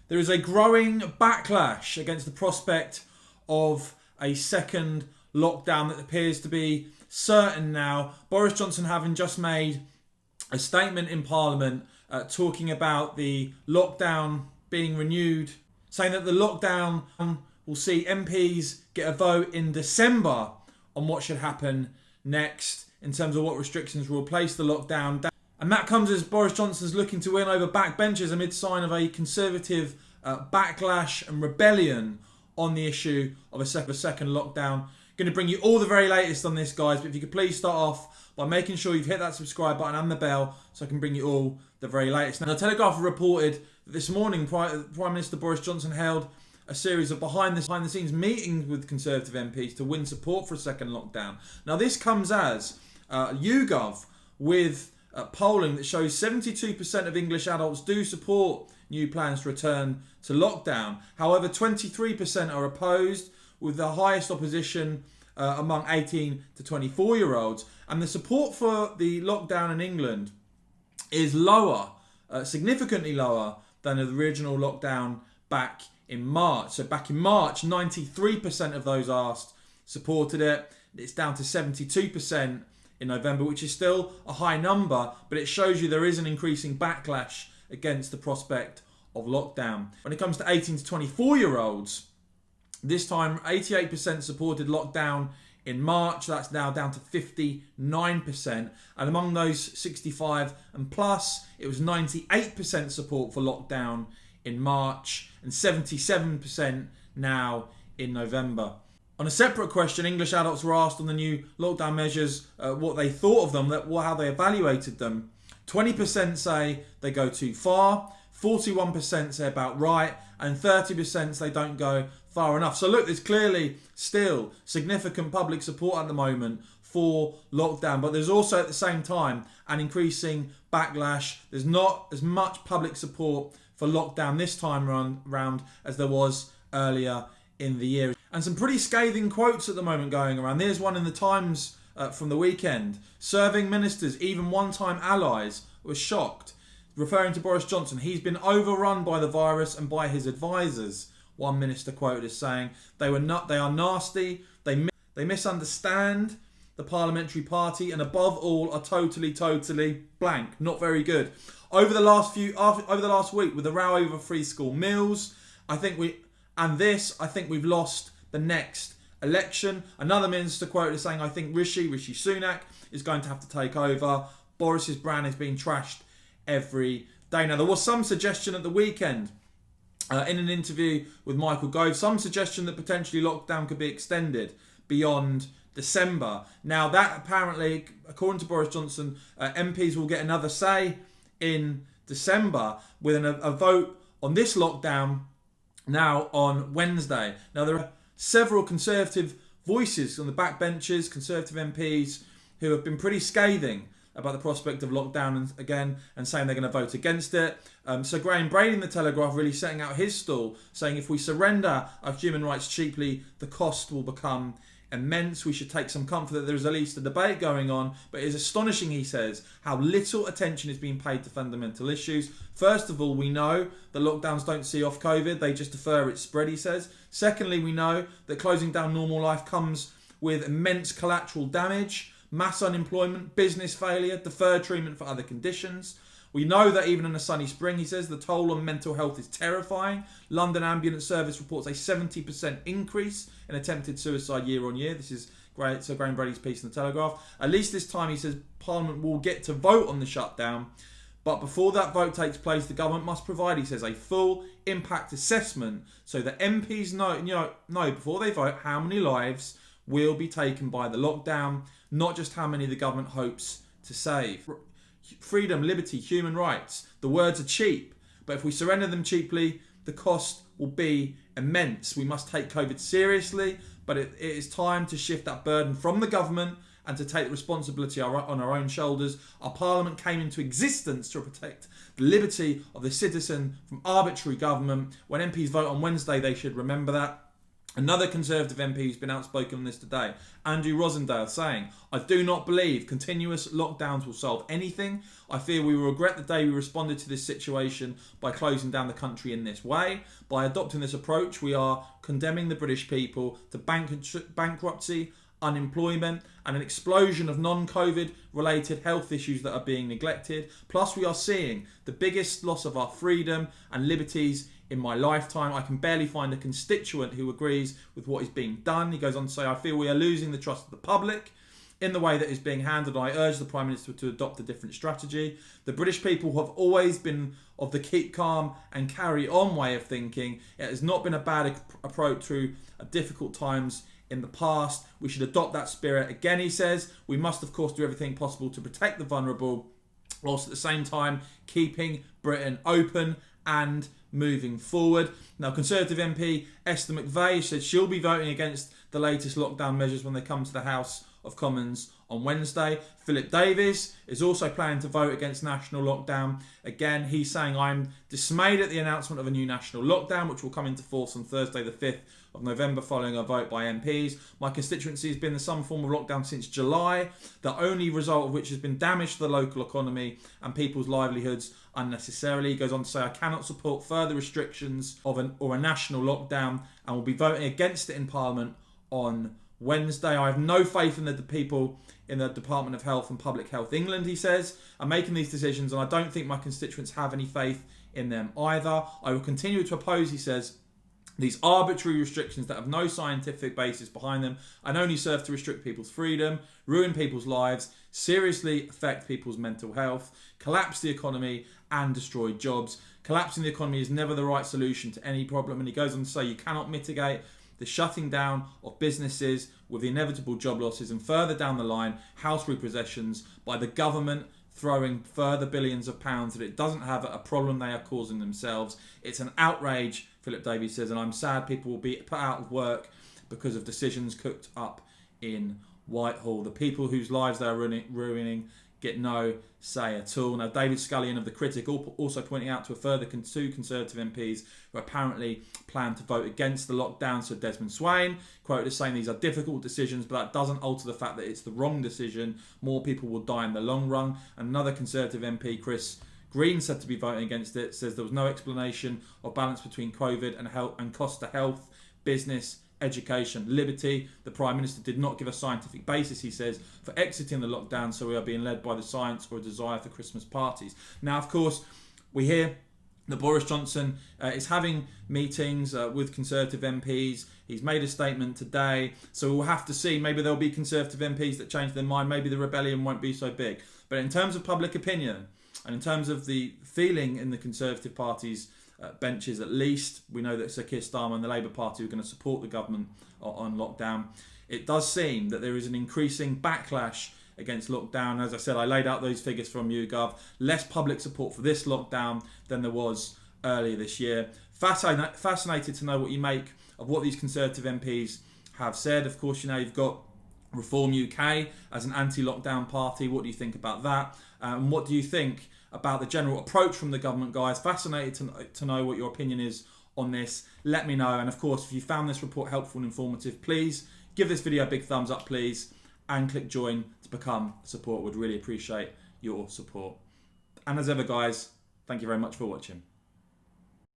There is a growing backlash against the prospect of a second lockdown that appears to be certain now. Boris Johnson having just made a statement in Parliament talking about the lockdown being renewed, saying that the lockdown will see MPs get a vote in December on what should happen next in terms of what restrictions will replace the lockdown. And that comes as Boris Johnson's looking to win over backbenchers amid sign of a Conservative backlash and rebellion on the issue of a second lockdown. Going to bring you all the very latest on this, guys. But if you could please start off by making sure you've hit that subscribe button and the bell so I can bring you all the very latest. Now, the Telegraph reported that this morning Prime Minister Boris Johnson held a series of behind-the-scenes meetings with Conservative MPs to win support for a second lockdown. Now, this comes as YouGov with polling that shows 72% of English adults do support new plans to return to lockdown. However, 23% are opposed, with the highest opposition among 18 to 24-year-olds. And the support for the lockdown in England is lower, significantly lower than the original lockdown back in March. So back in March, 93% of those asked supported it. It's down to 72% in November, which is still a high number, but it shows you there is an increasing backlash against the prospect of lockdown. When it comes to 18 to 24-year-olds, this time 88% supported lockdown in March. That's now down to 59%. And among those 65 and plus, it was 98% support for lockdown in March and 77% now in November. On a separate question, English adults were asked on the new lockdown measures what they thought of them, how they evaluated them. 20% say they go too far, 41% say about right, and 30% say they don't go far enough. So look, there's clearly still significant public support at the moment for lockdown, but there's also at the same time an increasing backlash. There's not as much public support for lockdown this time round as there was earlier in the year. And some pretty scathing quotes at the moment going around. There's one in the Times from the weekend. Serving ministers, even one-time allies, were shocked. Referring to Boris Johnson, he's been overrun by the virus and by his advisors. One minister quoted as saying, they are nasty, they misunderstand the parliamentary party, and above all are totally blank. Not very good. Over the last week, with the row over free school meals, I think we've lost the next election. Another minister quoted as saying, I think Rishi Sunak is going to have to take over. Boris's brand is being trashed every day. Now, there was some suggestion at the weekend in an interview with Michael Gove, some suggestion that potentially lockdown could be extended beyond December. Now, that apparently, according to Boris Johnson, MPs will get another say in December with a vote on this lockdown now on Wednesday. Now, there are several Conservative voices on the backbenches, Conservative MPs, who have been pretty scathing about the prospect of lockdown and saying they're going to vote against it. So Graham Brady in the Telegraph really setting out his stall, saying if we surrender our human rights cheaply, the cost will become immense. We should take some comfort that there is at least a debate going on, but it is astonishing, he says, how little attention is being paid to fundamental issues. First of all, we know that lockdowns don't see off COVID, they just defer its spread, he says. Secondly, we know that closing down normal life comes with immense collateral damage, mass unemployment, business failure, deferred treatment for other conditions. We know that even in a sunny spring, he says, the toll on mental health is terrifying. London Ambulance Service reports a 70% increase in attempted suicide year on year. This is great. So Graham Brady's piece in the Telegraph. At least this time, he says, Parliament will get to vote on the shutdown. But before that vote takes place, the government must provide, he says, a full impact assessment so that MPs know before they vote how many lives will be taken by the lockdown, not just how many the government hopes to save. Freedom, liberty, human rights. The words are cheap, but if we surrender them cheaply, the cost will be immense. We must take COVID seriously, but it is time to shift that burden from the government and to take the responsibility on our own shoulders. Our Parliament came into existence to protect the liberty of the citizen from arbitrary government. When MPs vote on Wednesday, they should remember that. Another Conservative MP who's been outspoken on this today, Andrew Rosendale, saying, "I do not believe continuous lockdowns will solve anything. I fear we will regret the day we responded to this situation by closing down the country in this way. By adopting this approach, we are condemning the British people to bankruptcy, unemployment, and an explosion of non-COVID related health issues that are being neglected. Plus, we are seeing the biggest loss of our freedom and liberties in my lifetime. I can barely find a constituent who agrees with what is being done." He goes on to say, "I feel we are losing the trust of the public in the way that is being handled. I urge the Prime Minister to adopt a different strategy. The British people have always been of the keep calm and carry on way of thinking. It has not been a bad approach through difficult times in the past. We should adopt that spirit again," he says. "We must, of course, do everything possible to protect the vulnerable, whilst at the same time keeping Britain open and moving forward." Now, Conservative MP Esther McVeigh said she'll be voting against the latest lockdown measures when they come to the House of Commons on Wednesday. Philip Davies is also planning to vote against national lockdown. Again, he's saying, "I'm dismayed at the announcement of a new national lockdown, which will come into force on Thursday the 5th of November following a vote by MPs. My constituency has been in some form of lockdown since July, the only result of which has been damage to the local economy and people's livelihoods unnecessarily." He goes on to say, "I cannot support further restrictions of a national lockdown and will be voting against it in Parliament on Wednesday. I have no faith in the people in the Department of Health and Public Health England," he says, "are making these decisions, and I don't think my constituents have any faith in them either. I will continue to oppose," he says, "these arbitrary restrictions that have no scientific basis behind them and only serve to restrict people's freedom, ruin people's lives, seriously affect people's mental health, collapse the economy and destroy jobs. Collapsing the economy is never the right solution to any problem." And he goes on to say, "You cannot mitigate the shutting down of businesses with the inevitable job losses and further down the line house repossessions by the government throwing further billions of pounds that it doesn't have a problem they are causing themselves. It's an outrage," Philip Davies says, "and I'm sad people will be put out of work because of decisions cooked up in Whitehall. The people whose lives they are ruining get no say at all." Now, David Scullion of The Critic also pointing out to a further two Conservative MPs who apparently plan to vote against the lockdown. So Desmond Swain, quoted as saying, "These are difficult decisions, but that doesn't alter the fact that it's the wrong decision. More people will die in the long run." Another Conservative MP, Chris Green, said to be voting against it, says there was no explanation of balance between COVID and health and cost to health, business, education, liberty. The Prime Minister did not give a scientific basis, he says, for exiting the lockdown, so we are being led by the science or a desire for Christmas parties. Now, of course, we hear that Boris Johnson is having meetings with Conservative MPs. He's made a statement today, so we'll have to see. Maybe there'll be Conservative MPs that change their mind. Maybe the rebellion won't be so big. But in terms of public opinion, and in terms of the feeling in the Conservative Party's benches, at least, we know that Sir Keir Starmer and the Labour Party are going to support the government on lockdown. It does seem that there is an increasing backlash against lockdown. As I said, I laid out those figures from YouGov. Less public support for this lockdown than there was earlier this year. Fascinated to know what you make of what these Conservative MPs have said. Of course, you know, you've got Reform UK as an anti-lockdown party. What do you think about that? And what do you think about the general approach from the government, guys? Fascinated to know what your opinion is on this. Let me know. And of course, if you found this report helpful and informative, please give this video a big thumbs up, please, and click join to become a supporter. Would really appreciate your support. And as ever, guys, thank you very much for watching.